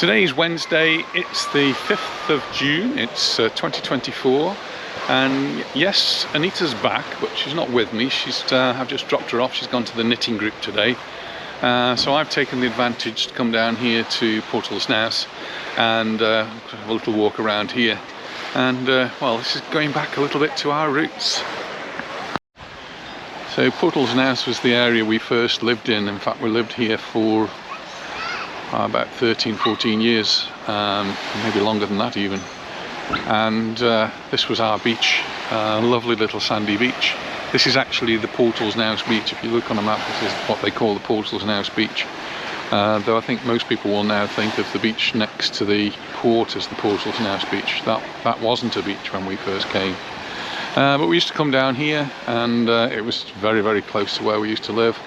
Today's Wednesday, it's the 5th of June, it's 2024, and yes, Anita's back, but she's not with me. I've just dropped her off. She's gone to the knitting group today. So I've taken the advantage to come down here to Portals Nous and have a little walk around here. And well, this is going back a little bit to our roots. So Portals Nous was the area we first lived in. In fact, we lived here for about 13-14 years, maybe longer than that even. And this was our beach, lovely little sandy beach. This is actually the Portals Nous beach. If you look on a map, this is what they call the Portals Nous beach. Though I think most people will now think of the beach next to the port as the Portals Nous beach. That wasn't a beach when we first came. But we used to come down here, and it was very, very close to where we used to live.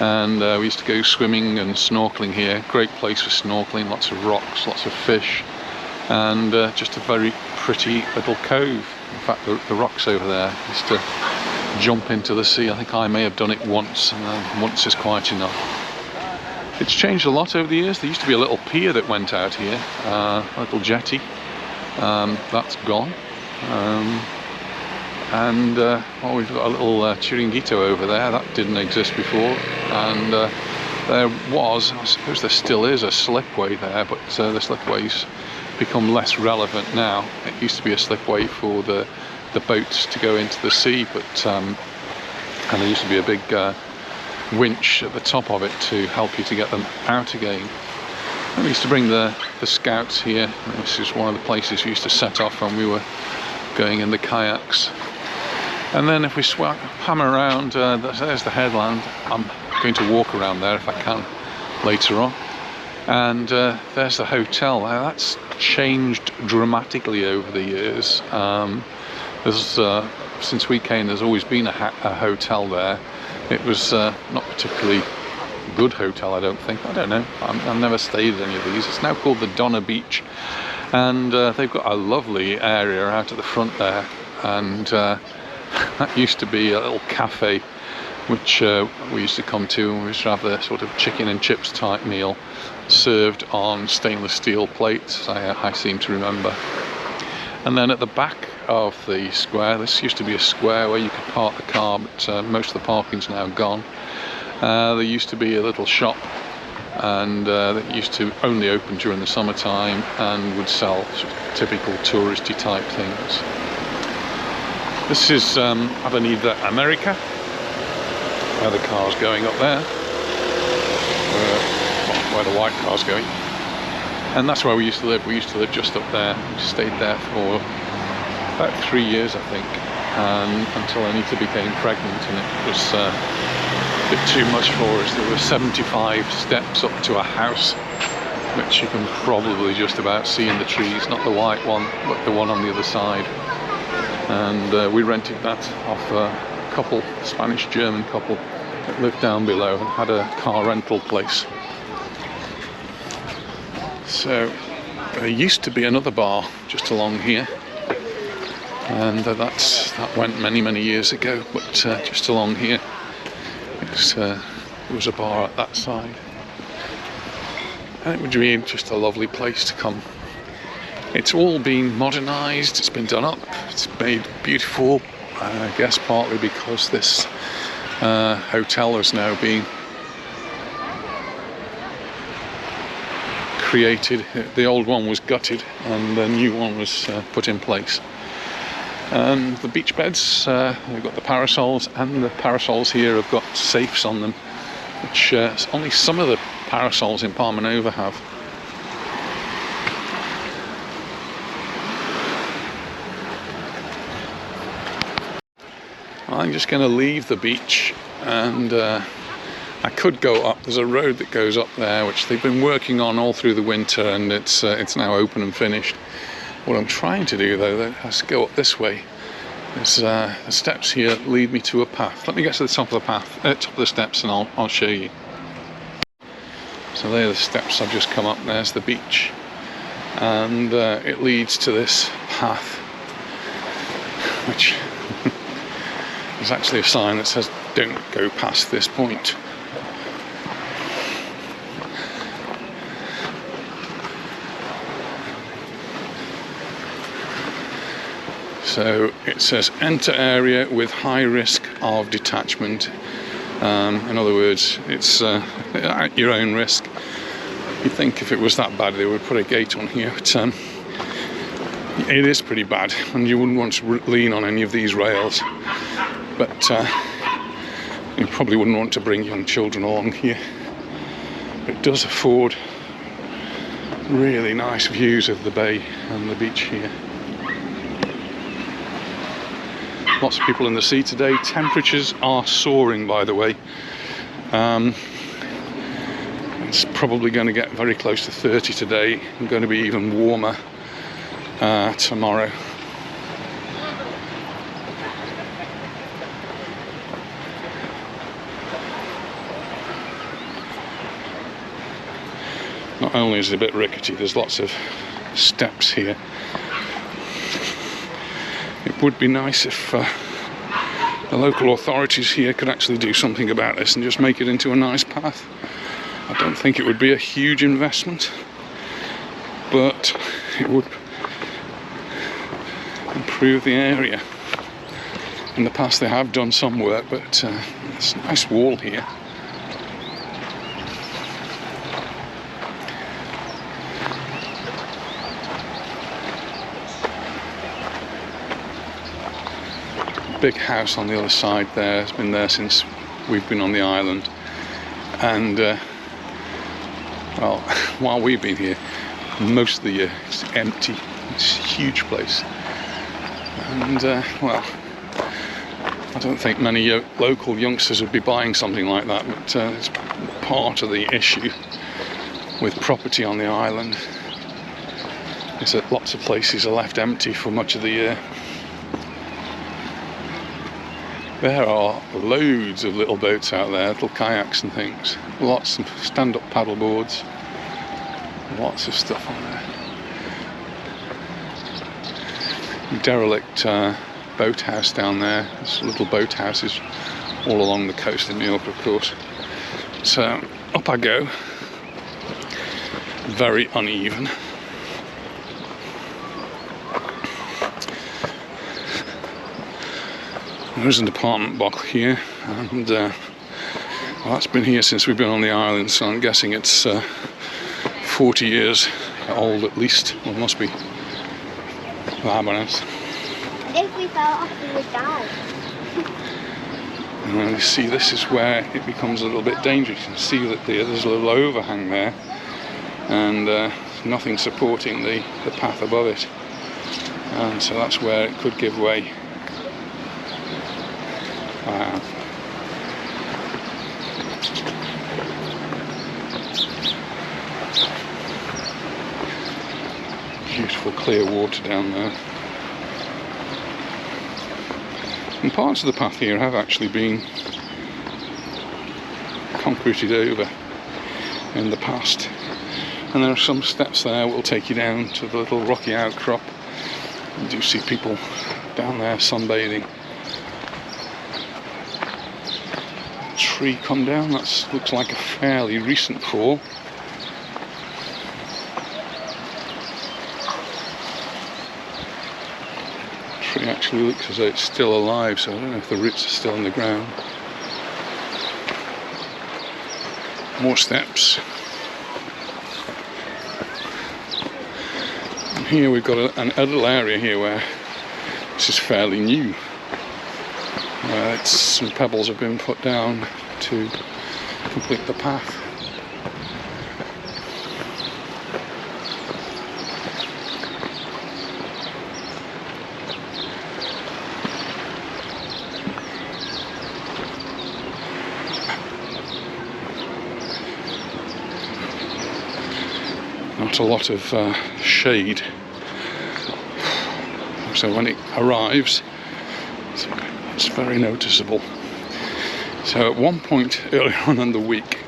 And we used to go swimming and snorkeling here. Great place for snorkeling, lots of rocks, lots of fish, and just a very pretty little cove. In fact, the rocks over there used to jump into the sea. I think I may have done it once, and once is quite enough. It's changed a lot over the years. There used to be a little pier that went out here, a little jetty. That's gone. And well, we've got a little chiringuito over there. That didn't exist before. And there was, I suppose there still is, a slipway there, but the slipway's become less relevant now. It used to be a slipway for the boats to go into the sea, but and there used to be a big winch at the top of it to help you to get them out again. And we used to bring the scouts here. This is one of the places we used to set off when we were going in the kayaks. And then if we ham around, there's the headland. I'm going to walk around there if I can later on. And there's the hotel. Now that's changed dramatically over the years. Since we came, there's always been a hotel there. It was not particularly good hotel, I don't think. I don't know. I've never stayed at any of these. It's now called the Donna Beach, and they've got a lovely area out at the front there. And that used to be a little cafe, which we used to come to, and we used to have the sort of chicken and chips type meal served on stainless steel plates, I seem to remember. And then at the back of the square, this used to be a square where you could park the car, but most of the parking's now gone. There used to be a little shop, and that used to only open during the summertime and would sell sort of typical touristy type things. This is Avenida America, where the car's going up there, where the white car's going. And that's where we used to live. We used to live just up there. We stayed there for about 3 years, I think, until Anita became pregnant, and it was a bit too much for us. There were 75 steps up to a house, which you can probably just about see in the trees, not the white one, but the one on the other side. And we rented that off a couple, Spanish-German couple, that lived down below and had a car rental place. So there used to be another bar just along here, and that went many, many years ago, but just along here there was a bar at that side, and it would be just a lovely place to come. It's all been modernised, it's been done up, it's made beautiful, I guess partly because this hotel is now being created. The old one was gutted and the new one was put in place. And the beach beds, we've got the parasols, and the parasols here have got safes on them, which only some of the parasols in Palma Nova have. I'm just going to leave the beach, and I could go up. There's a road that goes up there, which they've been working on all through the winter, and it's now open and finished. What I'm trying to do, though, is go up this way. There's the steps here lead me to a path. Let me get to the top of the path, top of the steps, and I'll show you. So there are the steps I've just come up. There's the beach, and it leads to this path, which there's actually a sign that says don't go past this point. So it says enter area with high risk of detachment. In other words, it's at your own risk. You'd think if it was that bad they would put a gate on here, but it is pretty bad, and you wouldn't want to lean on any of these rails. But you probably wouldn't want to bring young children along here. It does afford really nice views of the bay and the beach here. Lots of people in the sea today. Temperatures are soaring, by the way. It's probably going to get very close to 30 today, and going to be even warmer tomorrow. Not only is it a bit rickety, there's lots of steps here. It would be nice if the local authorities here could actually do something about this and just make it into a nice path. I don't think it would be a huge investment, but it would improve the area. In the past they have done some work, but it's a nice wall here. Big house on the other side there has been there since we've been on the island, and well, while we've been here, most of the year it's empty. It's a huge place, and well, I don't think many local youngsters would be buying something like that, but it's part of the issue with property on the island, is that lots of places are left empty for much of the year. There are loads of little boats out there, little kayaks and things. Lots of stand-up paddle boards. Lots of stuff on there. Derelict boathouse down there. There's little boathouses all along the coast of Mallorca, of course. So up I go. Very uneven. There's an apartment block here, and well, that's been here since we've been on the island, so I'm guessing it's 40 years old at least. Well, it must be Baleares. If we fell off, we would die. And you see, this is where it becomes a little bit dangerous. You can see that there's a little overhang there, and nothing supporting the path above it, and so that's where it could give way. Wow. Beautiful clear water down there. And parts of the path here have actually been concreted over in the past. And there are some steps there that will take you down to the little rocky outcrop. You do see people down there sunbathing. Tree come down. That looks like a fairly recent fall. The tree actually looks as though it's still alive, so I don't know if the roots are still in the ground. More steps. And here we've got a little area here where this is fairly new. Some pebbles have been put down to complete the path. Not a lot of shade, so when it arrives it's very noticeable. So at one point earlier on in the week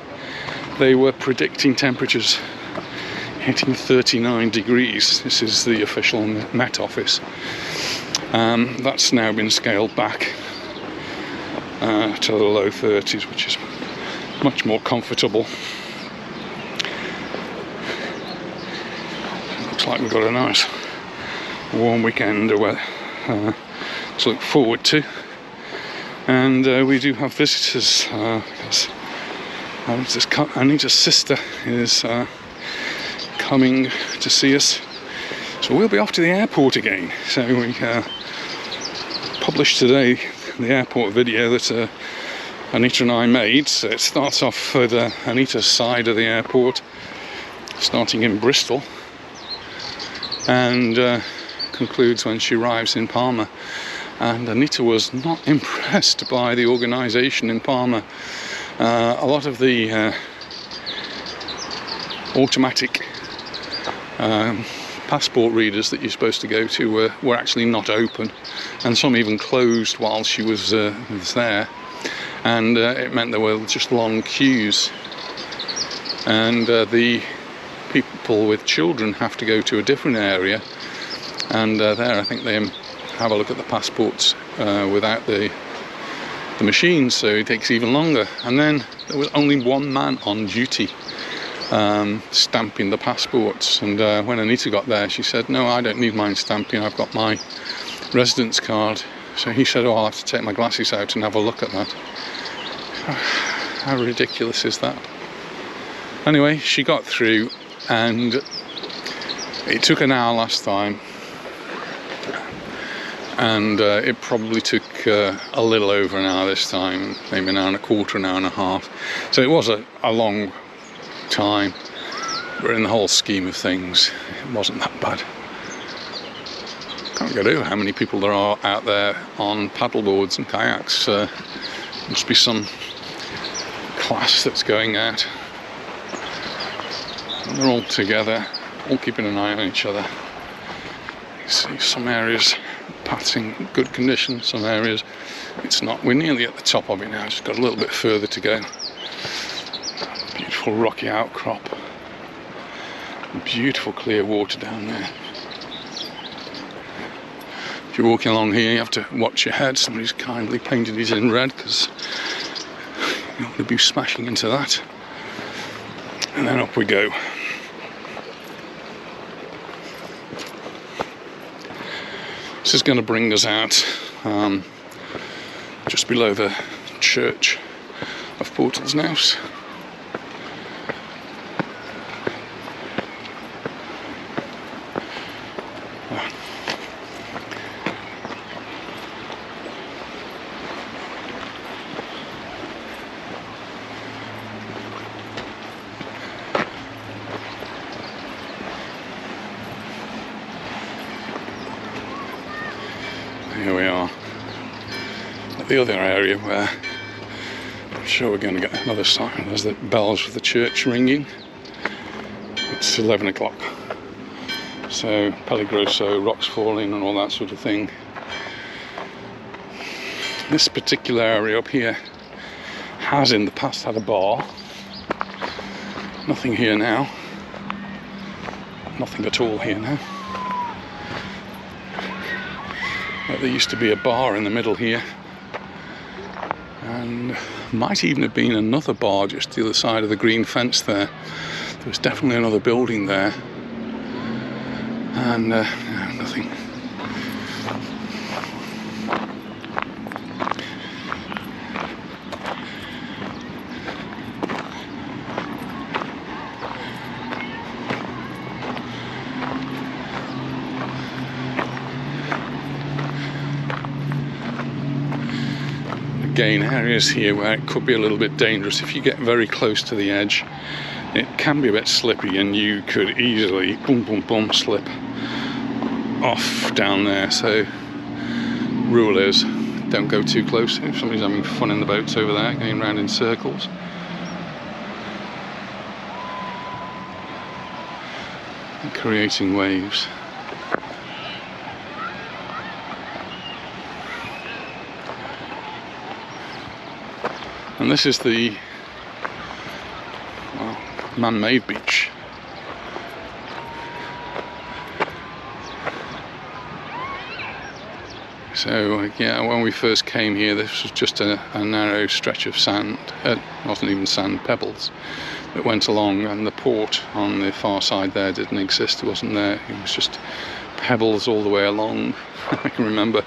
they were predicting temperatures hitting 39 degrees. This is the official Met Office. That's now been scaled back to the low 30s, which is much more comfortable. Looks like we've got a nice warm weekend to look forward to. And we do have visitors. Anita's sister is coming to see us. So we'll be off to the airport again. So we published today the airport video that Anita and I made. So it starts off with Anita's side of the airport, starting in Bristol, and concludes when she arrives in Palma. And Anita was not impressed by the organisation in Palma. A lot of the automatic passport readers that you're supposed to go to were actually not open, and some even closed while she was there, and it meant there were just long queues, and the people with children have to go to a different area, and there I think they have a look at the passports without the machine, so it takes even longer. And then there was only one man on duty stamping the passports, and when Anita got there she said, no, I don't need mine stamping, I've got my residence card. So he said, oh, I'll have to take my glasses out and have a look at that. How ridiculous is that? Anyway, she got through, and it took an hour last time, and it probably took a little over an hour this time, maybe an hour and a quarter, an hour and a half. So it was a long time, but in the whole scheme of things it wasn't that bad. Can't get over how many people there are out there on paddleboards and kayaks. Must be some class that's going out, and they're all together, all keeping an eye on each other. You see some areas paths in good condition, some areas it's not. We're nearly at the top of it now, just got a little bit further to go. Beautiful rocky outcrop, beautiful clear water down there. If you're walking along here you have to watch your head. Somebody's kindly painted it in red because you don't want to be smashing into that. And then up we go. This is going to bring us out just below the church of Portals Nous. Here we are at the other area where I'm sure we're going to get another sign. There's the bells for the church ringing. It's 11 o'clock. So Peligroso, rocks falling and all that sort of thing. This particular area up here has in the past had a bar. Nothing here now. Nothing at all here now. There used to be a bar in the middle here, and might even have been another bar just the other side of the green fence there. There was definitely another building there, and nothing. Again, areas here where it could be a little bit dangerous. If you get very close to the edge, it can be a bit slippy, and you could easily slip off down there. So rule is, don't go too close. If somebody's having fun in the boats over there, going round in circles. And creating waves. And this is the man-made beach. So yeah, when we first came here, this was just a narrow stretch of sand, wasn't even sand, pebbles that went along, and the port on the far side there didn't exist, it wasn't there, it was just pebbles all the way along. I can remember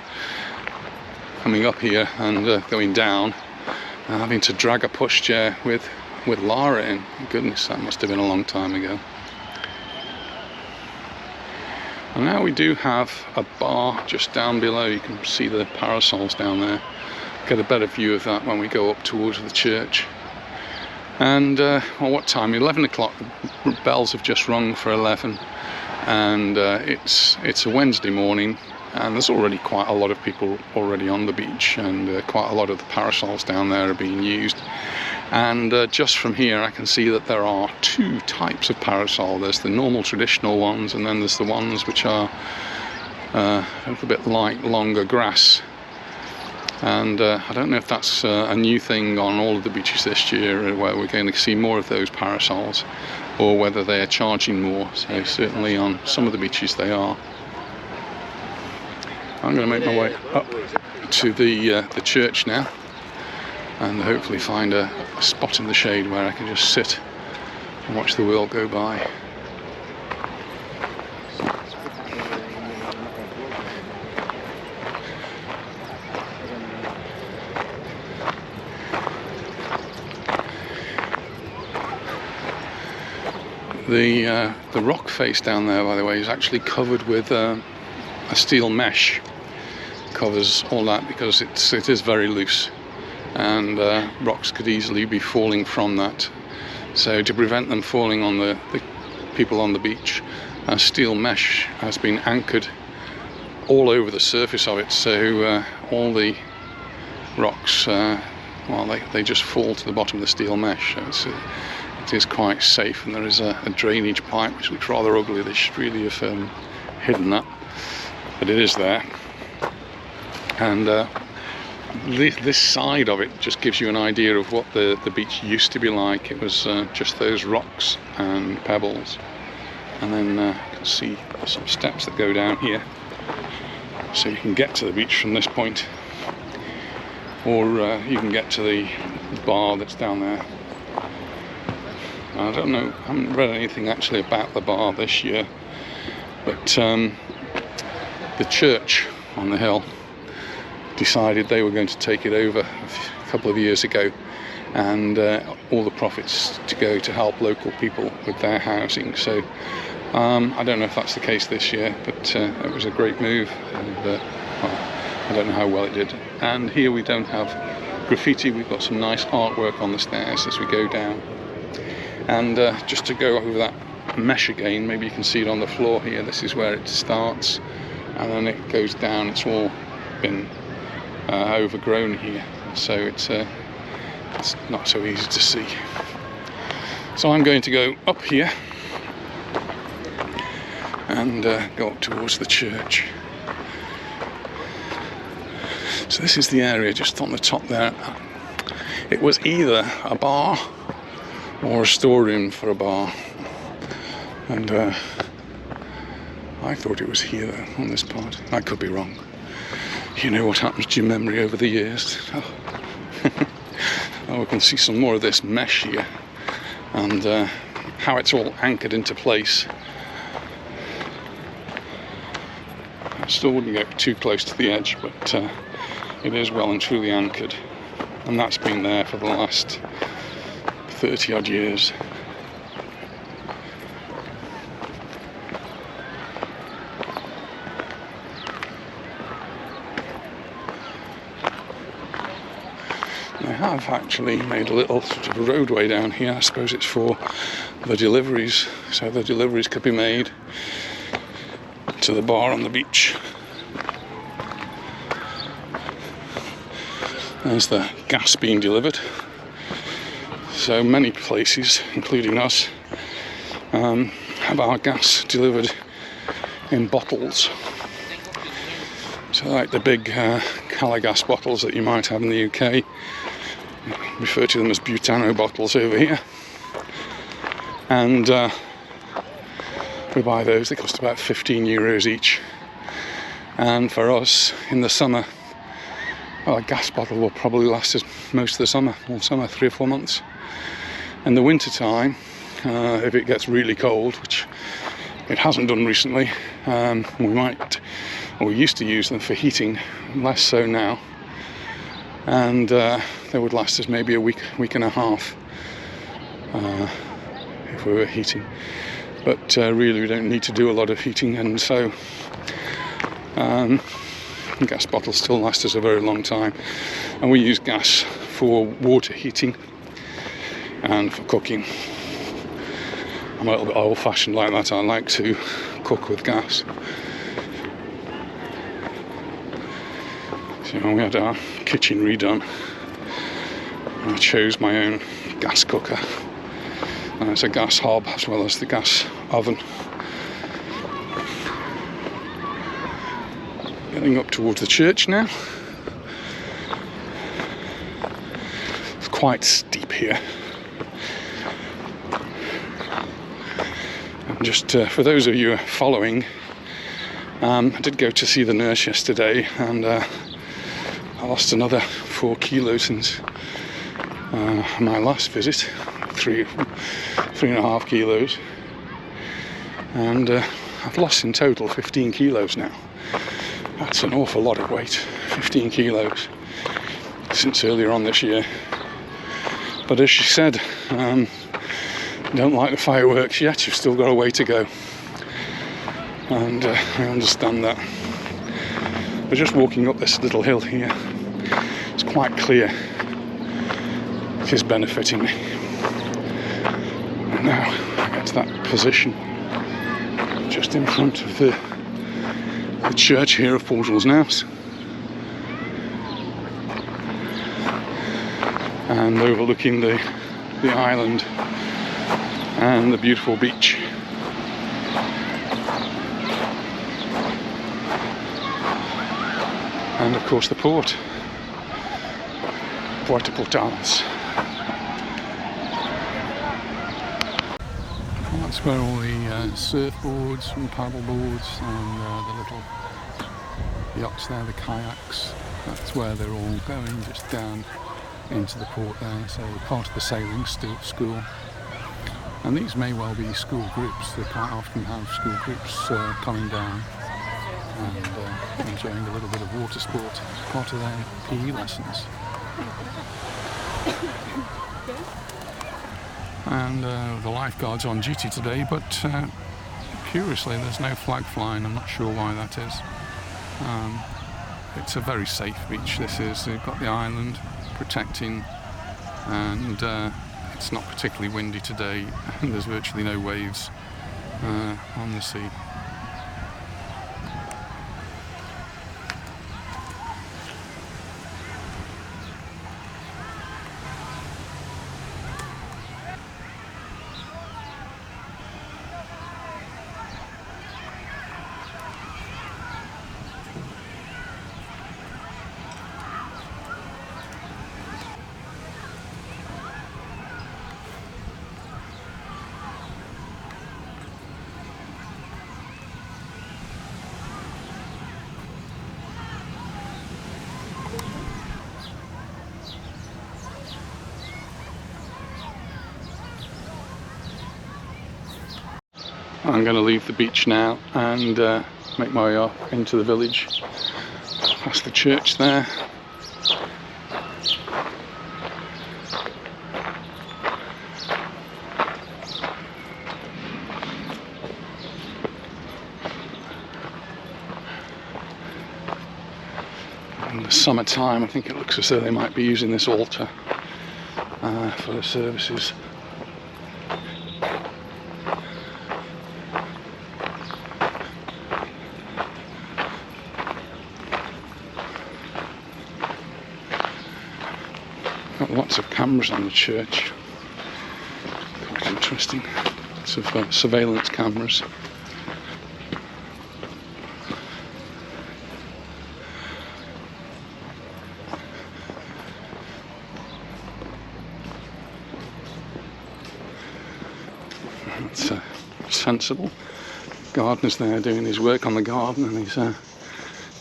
coming up here and going down and having to drag a pushchair with Lara in. Goodness, that must have been a long time ago. And now we do have a bar just down below. You can see the parasols down there. Get a better view of that when we go up towards the church. And well, what time? 11 o'clock. The bells have just rung for 11, and it's a Wednesday morning, and there's already quite a lot of people already on the beach, and quite a lot of the parasols down there are being used. And just from here I can see that there are two types of parasol. There's the normal traditional ones, and then there's the ones which are a little bit like longer grass. And I don't know if that's a new thing on all of the beaches this year, where we're going to see more of those parasols, or whether they are charging more. So certainly on some of the beaches they are. I'm going to make my way up to the church now, and hopefully find a spot in the shade where I can just sit and watch the world go by. The rock face down there, by the way, is actually covered with a steel mesh. Covers all that because it is very loose, and rocks could easily be falling from that. So to prevent them falling on the people on the beach, a steel mesh has been anchored all over the surface of it, so all the rocks, well, they just fall to the bottom of the steel mesh. So it is quite safe, and there is a drainage pipe which looks rather ugly. They should really have hidden that, but it is there. And this side of it just gives you an idea of what the beach used to be like. It was just those rocks and pebbles, and then you can see some steps that go down here, so you can get to the beach from this point, or you can get to the bar that's down there. I don't know, I haven't read anything actually about the bar this year, but the church on the hill decided they were going to take it over a couple of years ago, and all the profits to go to help local people with their housing. So I don't know if that's the case this year, but it was a great move, and well, I don't know how well it did. And here we don't have graffiti, we've got some nice artwork on the stairs as we go down. And just to go over that mesh again, maybe you can see it on the floor here. This is where it starts, and then it goes down. It's all been overgrown here, so it's not so easy to see. So I'm going to go up here and go up towards the church. So this is the area just on the top there. It was either a bar or a storeroom for a bar, and I thought it was here though, on this part. I could be wrong. You know what happens to your memory over the years. Oh, we can see some more of this mesh here, and how it's all anchored into place. I still wouldn't get too close to the edge, but it is well and truly anchored, and that's been there for the last 30 odd years. They have actually made a little sort of roadway down here. I suppose it's for the deliveries, so the deliveries could be made to the bar on the beach. There's the gas being delivered. So many places, including us, have our gas delivered in bottles. So like the big Calagas bottles that you might have in the UK, refer to them as Butano bottles over here. And we buy those, they cost about €15 each. And for us in the summer, well, a gas bottle will probably last us most of the summer, all summer, 3 or 4 months. In the winter time, if it gets really cold, which it hasn't done recently, we used to use them for heating, less so now, and they would last us maybe a week and a half if we were heating. But really we don't need to do a lot of heating, and so gas bottles still last us a very long time. And we use gas for water heating and for cooking. I'm a little bit old-fashioned like that. I like to cook with gas. So we had our kitchen redone, and I chose my own gas cooker. And it's a gas hob as well as the gas oven. Getting up towards the church now. It's quite steep here. And just for those of you following, I did go to see the nurse yesterday, and I lost another 4 kilos since my last visit. 3.5 kilos, and I've lost in total 15 kilos now. That's an awful lot of weight, 15 kilos since earlier on this year. But as she said, don't like the fireworks yet, you've still got a way to go, and I understand that. But just walking up this little hill here, it's quite clear it is benefiting me. And now I get to that position just in front of the church here of Portals Nous, and overlooking the island and the beautiful beach. And of course the port, Portals. That's where all the surfboards and paddle boards and the little yachts there, the kayaks, that's where they're all going, just down into the port there. So part of the sailing school. And these may well be school groups. They quite often have school groups coming down and enjoying a little bit of water sport, part of their PE lessons. And the lifeguard's on duty today, but curiously there's no flag flying. I'm not sure why that is. It's a very safe beach, this is. They've got the island protecting, and it's not particularly windy today, and there's virtually no waves on the sea. I'm going to leave the beach now and make my way up into the village, past the church there. In the summertime, I think it looks as though they might be using this altar for the services. Got lots of cameras on the church, quite interesting, lots of surveillance cameras. That's sensible. Gardener's there doing his work on the garden, and he's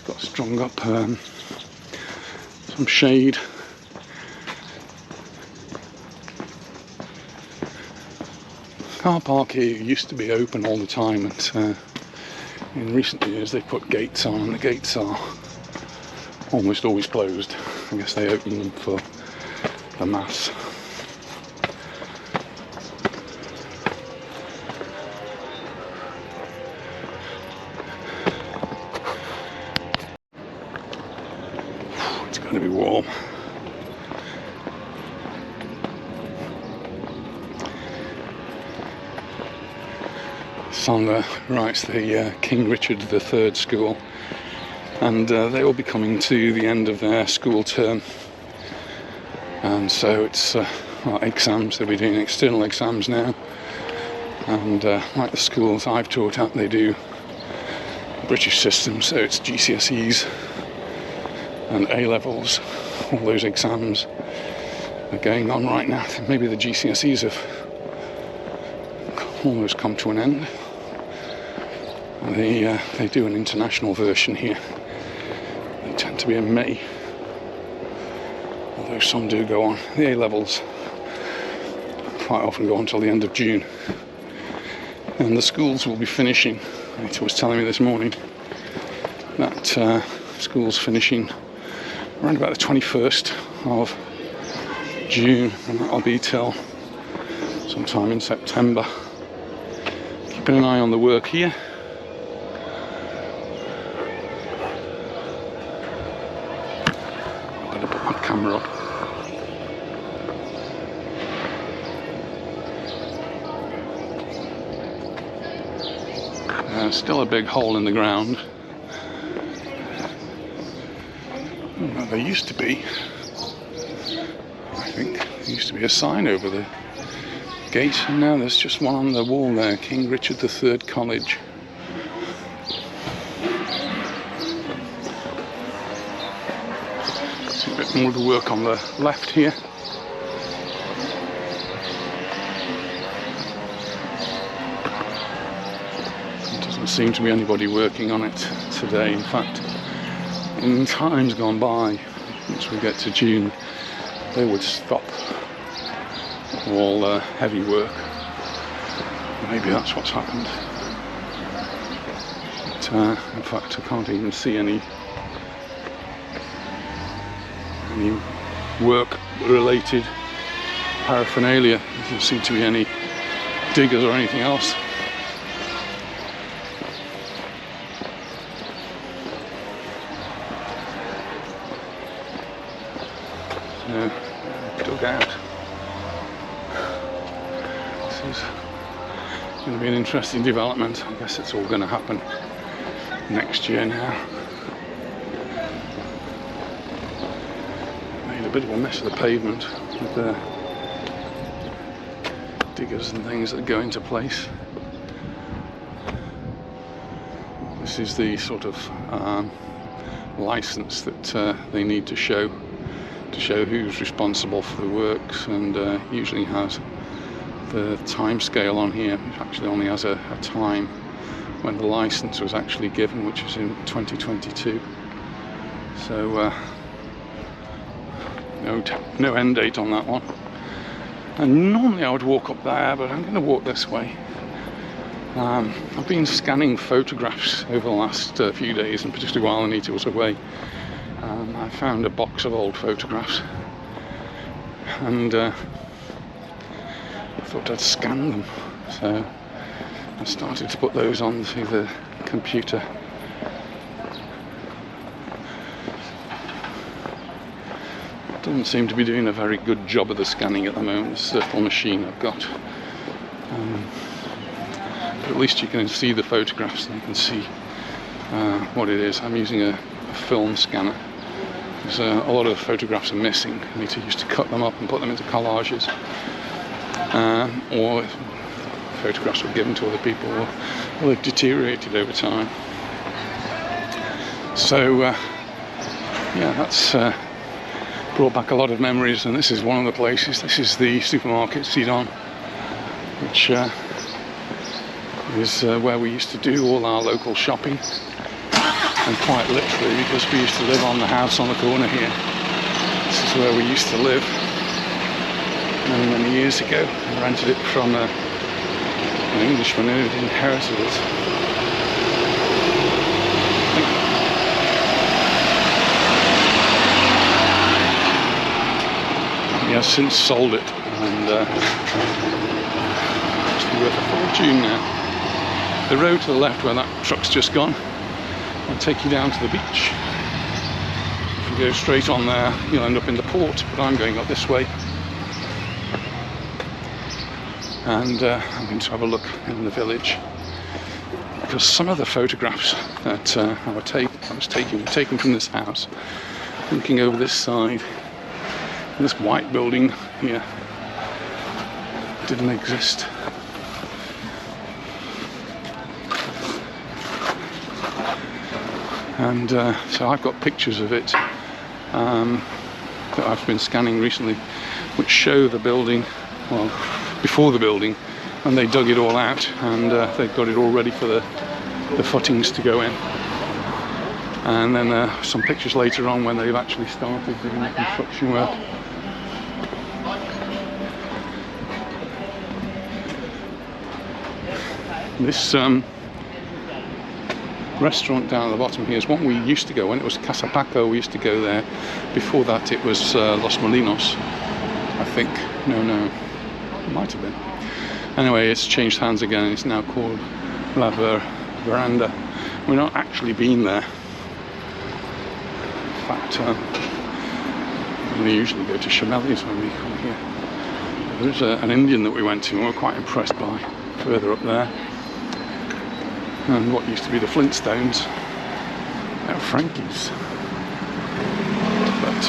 got strung up some shade. Car park here used to be open all the time, and in recent years they put gates on, and the gates are almost always closed. I guess they open them for the mass. It's going to be warm. It's on the right's the King Richard III school, and they will be coming to the end of their school term, and so it's exams. They'll be doing external exams now, and like the schools I've taught at, they do British system, so it's GCSEs and A-levels. All those exams are going on right now. Maybe the GCSEs have almost come to an end. They do an international version here. They tend to be in May, although some do go on. The A-levels quite often go on till the end of June, and the schools will be finishing. Anita was telling me this morning that schools finishing around about the 21st of June, and that'll be till sometime in September. Keeping an eye on the work here. Better put my camera up. Still a big hole in the ground. Well, there used to be, I think, there used to be a sign over the gate, and now there's just one on the wall there, King Richard III College. See a bit more of the work on the left here. Seem to be anybody working on it today. In fact, in times gone by, once we get to June, they would stop all heavy work. Maybe that's what's happened. But, in fact, I can't even see any work-related paraphernalia. There doesn't seem to be any diggers or anything else. Dug out. This is going to be an interesting development. I guess it's all going to happen next year now. Made a bit of a mess of the pavement with the diggers and things that go into place. This is the sort of license that they need to show who's responsible for the works, and usually has the time scale on here, which actually only has a time when the license was actually given, which is in 2022. So no end date on that one. And normally I would walk up there, but I'm going to walk this way. I've been scanning photographs over the last few days, and particularly while Anita was away. I found a box of old photographs, and I thought I'd scan them, so I started to put those onto the computer. It doesn't seem to be doing a very good job of the scanning at the moment, this little machine I've got. But at least you can see the photographs and you can see what it is. I'm using a film scanner. Because a lot of the photographs are missing. I need to use to cut them up and put them into collages, or photographs were given to other people, or they've deteriorated over time. So yeah, that's brought back a lot of memories, and this is one of the places. This is the supermarket Sidon, which is where we used to do all our local shopping. And quite literally, because we used to live on the house on the corner here. This is where we used to live many, many years ago. I rented it from an Englishman who had inherited it. He has since sold it, and it's worth a fortune now. The road to the left where that truck's just gone will take you down to the beach. If you go straight on there, you'll end up in the port, but I'm going up this way. And I'm going to have a look in the village, because some of the photographs that I was taking were taken from this house. Looking over this side, this white building here didn't exist. And so I've got pictures of it that I've been scanning recently, which show the building, well, before the building, and they dug it all out, and they've got it all ready for the footings to go in. And then some pictures later on when they've actually started doing the construction work. This restaurant down at the bottom here is one we used to go when it was Casa Paco. We used to go there. Before that it was Los Molinos, I think. No, it might have been. Anyway, it's changed hands again. It's now called La Veranda. We're not actually been there. In fact, we usually go to Chamelli's when we come here. There's an Indian that we went to and we were quite impressed by, further up there. And what used to be the Flintstones, now Frankie's. But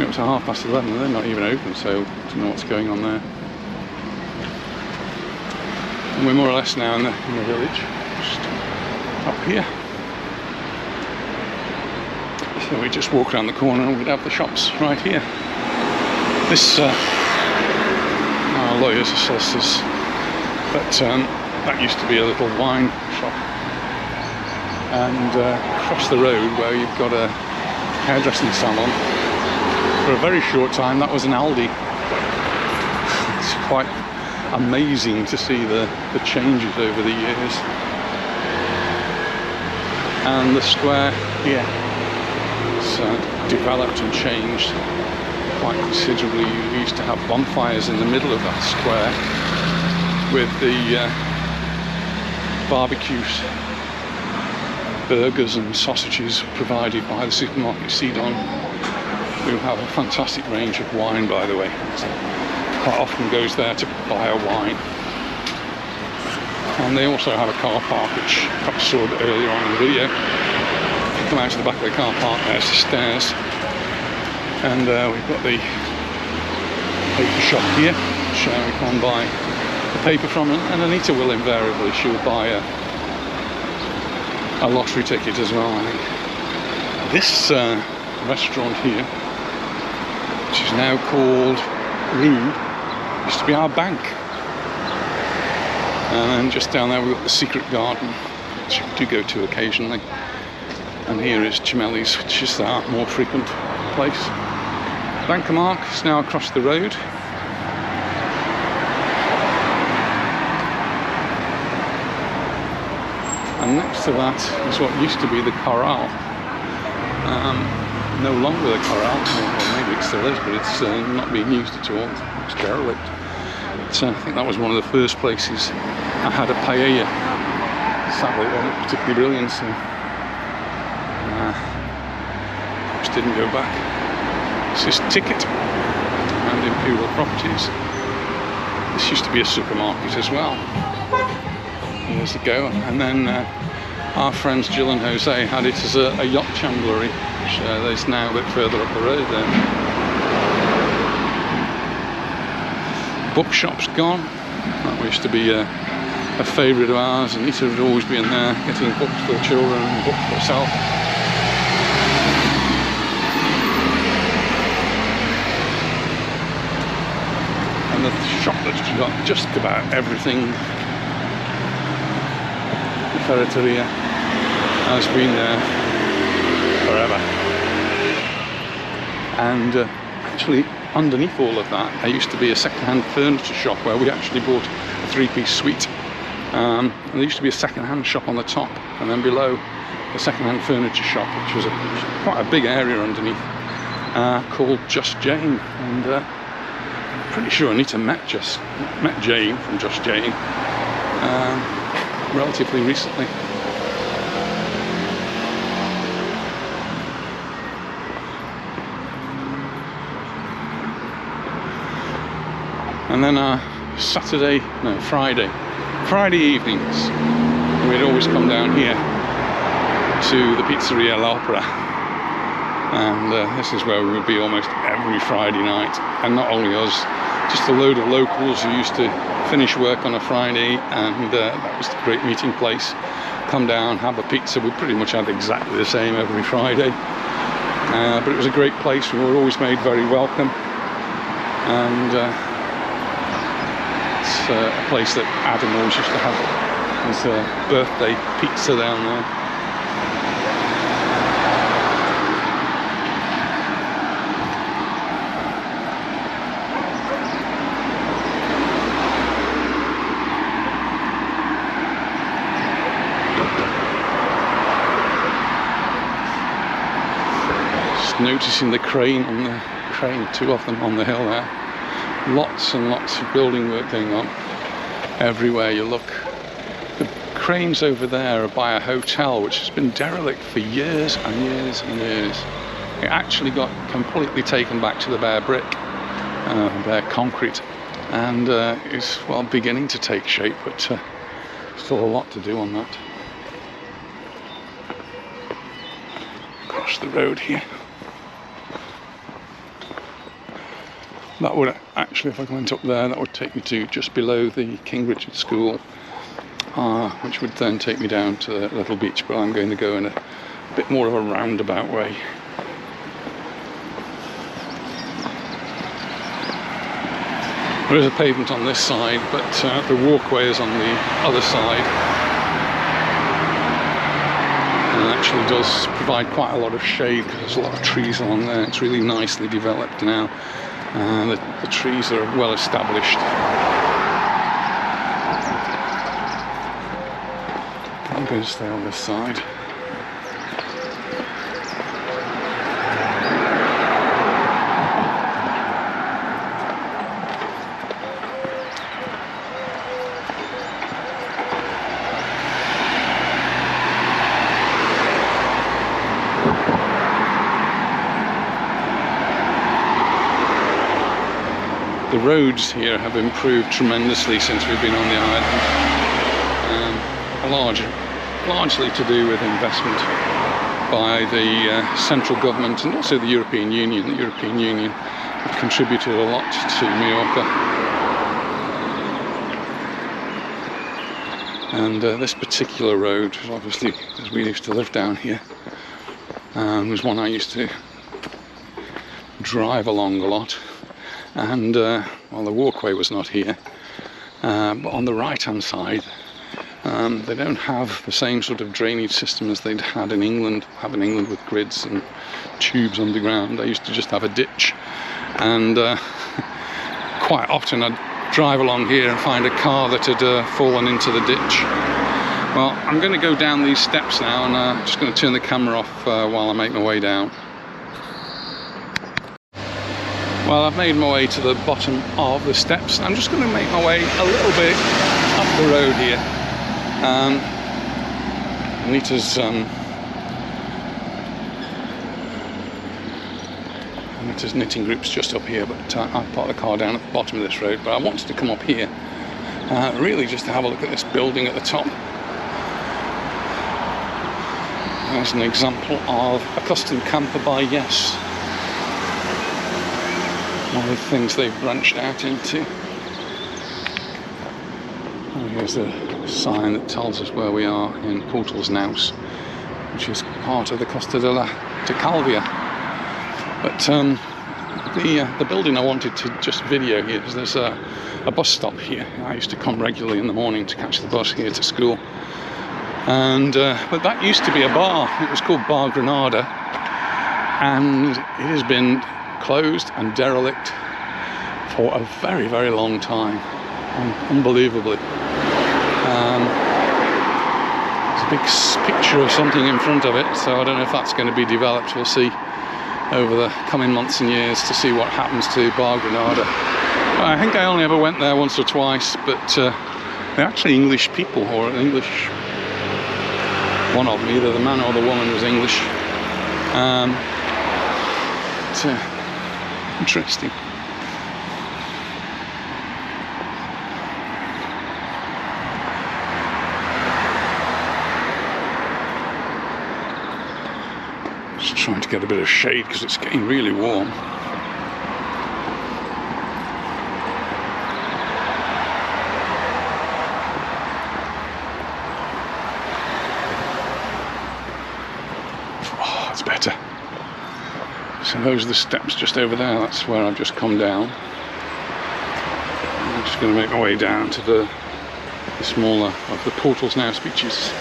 it was 11:30 and they're not even open, so I don't know what's going on there. And we're more or less now in the village, just up here. So we just walk around the corner and we'd have the shops right here. This, our lawyers are solicitors, but that used to be a little wine shop, and across the road where you've got a hairdressing salon, for a very short time that was an Aldi. It's quite amazing to see the changes over the years. And the square here has developed and changed quite considerably. We used to have bonfires in the middle of that square with the barbecues, burgers and sausages provided by the supermarket Sidon, who have a fantastic range of wine, by the way. So quite often goes there to buy a wine. And they also have a car park, which perhaps saw a bit earlier on in the video. If you come out to the back of the car park, there's the stairs, and we've got the paper shop here, which we can buy the paper from, and Anita will invariably, she'll buy a lottery ticket as well, I think. This restaurant here, which is now called Lou, used to be our bank. And just down there we've got the Secret Garden, which we do go to occasionally. And here is Chamelli's, which is our more frequent place. Bancamark is now across the road. And next to that is what used to be the Corral. No longer the Corral, well maybe it still is, but it's not being used at all. It's derelict. So I think that was one of the first places I had a paella. Sadly it wasn't particularly brilliant, so just didn't go back. This is Ticket and Imperial Properties. This used to be a supermarket as well, years ago, and then our friends Jill and Jose had it as a yacht chandlery, which is now a bit further up the road there. Bookshop's gone. That used to be a favourite of ours. Anita would always be in there getting books for the children and books for herself. And the shop that's got just about everything. The ferreteria. Has been there forever. And actually, underneath all of that, there used to be a second-hand furniture shop where we actually bought a three-piece suite. And there used to be a second-hand shop on the top, and then below the second-hand furniture shop, which was quite a big area underneath, called Just Jane. And I'm pretty sure Anita met Jane from Just Jane relatively recently. And then Friday evenings, we'd always come down here to the pizzeria L'Opera, and this is where we would be almost every Friday night. And not only us, just a load of locals who used to finish work on a Friday, and that was a great meeting place. Come down, have a pizza. We pretty much had exactly the same every Friday, but it was a great place. We were always made very welcome, and it's a place that Adam always used to have his birthday pizza down there. Just noticing the crane, two of them on the hill there. Lots and lots of building work going on everywhere you look. The cranes over there are by a hotel which has been derelict for years and years and years. It actually got completely taken back to the bare brick, bare concrete, and is, well, beginning to take shape, but still a lot to do on that. Across the road here. That would actually, if I went up there, that would take me to just below the King Richard School, which would then take me down to the little beach, but I'm going to go in a bit more of a roundabout way. There is a pavement on this side, but the walkway is on the other side. And it actually does provide quite a lot of shade because there's a lot of trees along there. It's really nicely developed now. The trees are well established. I'm going to stay on this side. The roads here have improved tremendously since we've been on the island, largely to do with investment by the central government and also the European Union. The European Union have contributed a lot to Mallorca, and this particular road, obviously, as we used to live down here, was one I used to drive along a lot. And well, the walkway was not here, but on the right hand side they don't have the same sort of drainage system as they'd had in England, with grids and tubes underground. They used to just have a ditch, and quite often I'd drive along here and find a car that had fallen into the ditch. Well, I'm going to go down these steps now, and I'm just going to turn the camera off while I make my way down. Well, I've made my way to the bottom of the steps. I'm just going to make my way a little bit up the road here. Anita's knitting group's just up here, but I've parked the car down at the bottom of this road. But I wanted to come up here, really just to have a look at this building at the top. There's an example of a custom camper by Yes. One of the things they've branched out into. And here's a sign that tells us where we are in Portals Nous, which is part of the Costa de Calvia. But the building I wanted to just video here is there's a bus stop here. I used to come regularly in the morning to catch the bus here to school. And but that used to be a bar. It was called Bar Granada, and it has been closed and derelict for a very, very long time, unbelievably. There's a big picture of something in front of it, so I don't know if that's going to be developed. We'll see over the coming months and years to see what happens to Bar Granada. I think I only ever went there once or twice, but they're actually English people, or English, one of them, either the man or the woman was English. It's interesting. Just trying to get a bit of shade because it's getting really warm. Oh, it's better. So those are the steps just over there. That's where I've just come down. I'm just going to make my way down to the smaller of the Portals Nous beaches.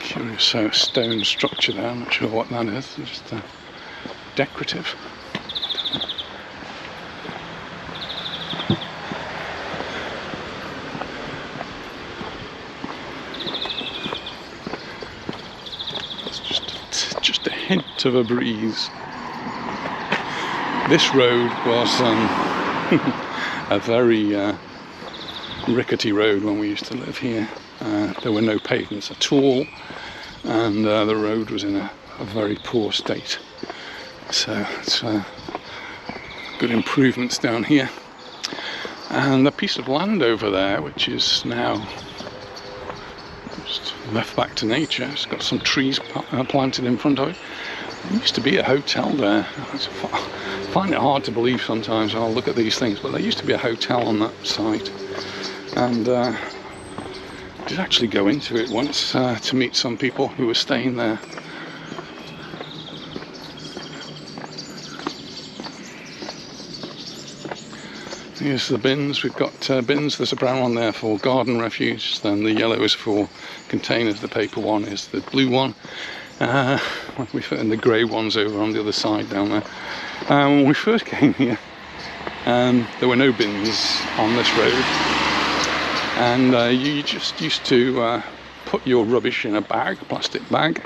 Curious stone structure there. I'm not sure what that is. It's just decorative. It's just a hint of a breeze. This road was a very rickety road when we used to live here. There were no pavements at all, and the road was in a very poor state. So it's good improvements down here. And the piece of land over there, which is now just left back to nature, it's got some trees planted in front of it. There used to be a hotel there. I find it hard to believe sometimes when I look at these things, but there used to be a hotel on that site. And I did actually go into it once to meet some people who were staying there. Here's the bins. We've got bins. There's a brown one there for garden refuse, then the yellow is for containers, the paper one is the blue one. We've got the grey ones over on the other side down there. When we first came here, there were no bins on this road, and you just used to put your rubbish in a bag, a plastic bag,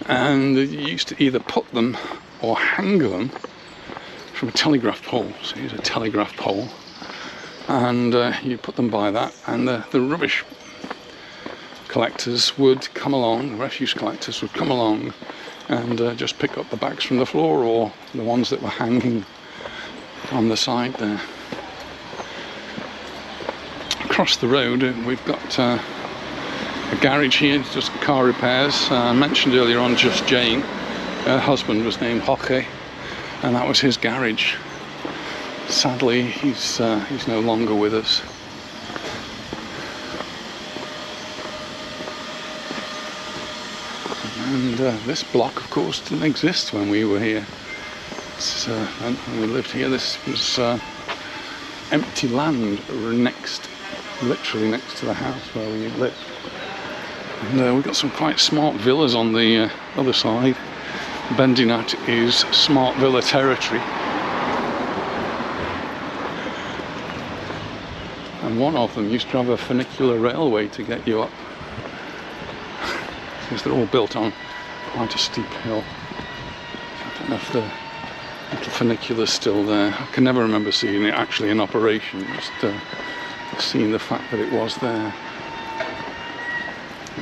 and you used to either put them or hang them from a telegraph pole. So here's a telegraph pole, and you put them by that, and the rubbish collectors would come along, the refuse collectors would come along and just pick up the bags from the floor or the ones that were hanging on the side there. Across the road we've got a garage here, just car repairs. I mentioned earlier on Just Jane, her husband was named Jorge, and that was his garage. Sadly, he's no longer with us. And this block, of course, didn't exist when we were here. When we lived here, this was empty land literally next to the house where we lived. And we've got some quite smart villas on the other side. Bendinat is smart villa territory. And one of them used to have a funicular railway to get you up. Because they're all built on quite a steep hill. I don't know if the little funicular's still there. I can never remember seeing it actually in operation, just seeing the fact that it was there.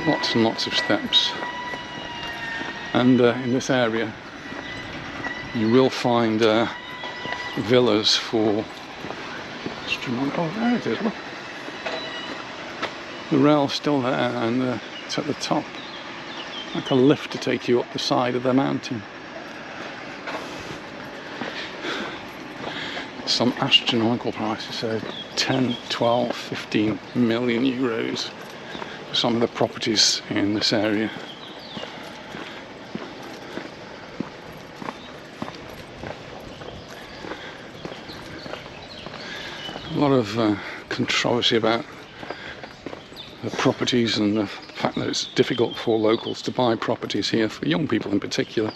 Lots and lots of steps. And in this area you will find villas for astronaut. Oh, there it is, look. The rail's still there, and it's at the top. Like a lift to take you up the side of the mountain. Some astronomical prices, so 10, 12, 15 million euros some of the properties in this area. A lot of controversy about the properties and the fact that it's difficult for locals to buy properties here, for young people in particular.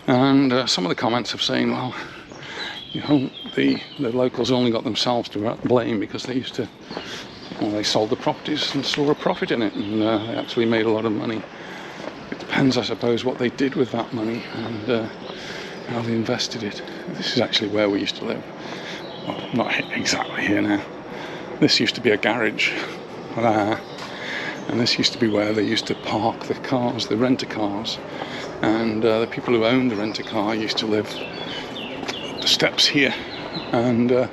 And some of the comments have saying, well, you know, the locals only got themselves to blame because they used to, well, they sold the properties and saw a profit in it, and they actually made a lot of money. It depends, I suppose, what they did with that money and how they invested it. This is actually where we used to live. Well, not exactly here now. This used to be a garage, and this used to be where they used to park the cars, the rent-a-cars, and the people who owned the rent-a-car used to live the steps here, and you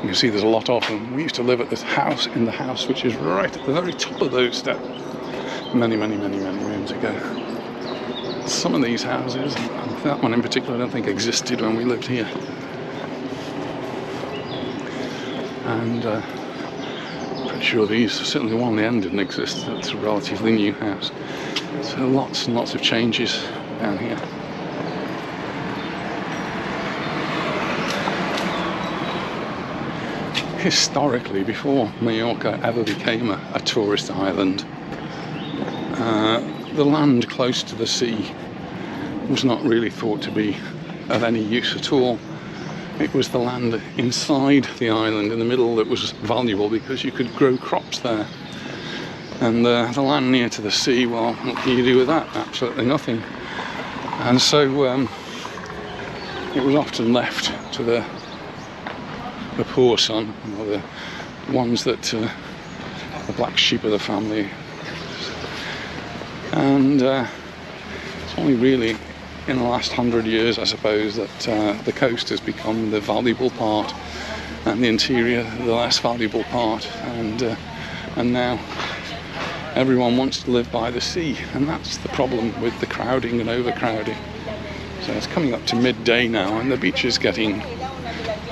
can see there's a lot of them. We used to live at this house, in the house which is right at the very top of those steps, many moons ago. Some of these houses, and that one in particular, I don't think existed when we lived here. And pretty sure these, certainly the one on the end didn't exist. It's a relatively new house. So lots and lots of changes down here. Historically, before Mallorca ever became a tourist island, the land close to the sea was not really thought to be of any use at all. It was the land inside the island in the middle that was valuable because you could grow crops there. And the land near to the sea, well, what can you do with that? Absolutely nothing. And so it was often left to the poor son, or the ones that, the black sheep of the family. And it's only really in the last 100 years, I suppose, that the coast has become the valuable part and the interior the less valuable part, and now everyone wants to live by the sea, and that's the problem with the crowding and overcrowding. So it's coming up to midday now and the beach is getting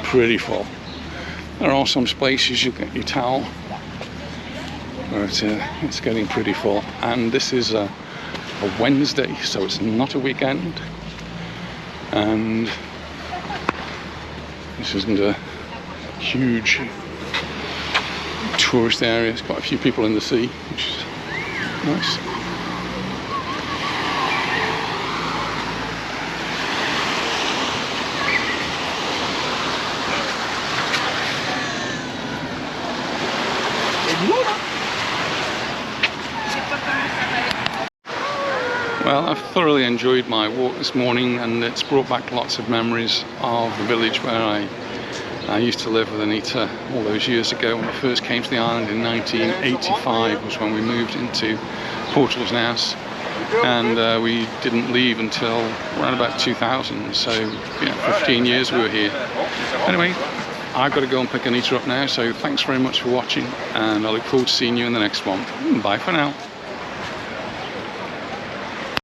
pretty full. There are some places you get your towel, but it's getting pretty full, and this is a Wednesday, so it's not a weekend, and this isn't a huge tourist area. There's quite a few people in the sea, which is nice. Well, I've thoroughly enjoyed my walk this morning, and it's brought back lots of memories of the village where I used to live with Anita all those years ago. When we first came to the island in 1985 was when we moved into Portals Nous, and we didn't leave until around about 2000, so yeah, 15 years we were here. Anyway, I've got to go and pick Anita up now, so thanks very much for watching, and I look forward to seeing you in the next one. Bye for now.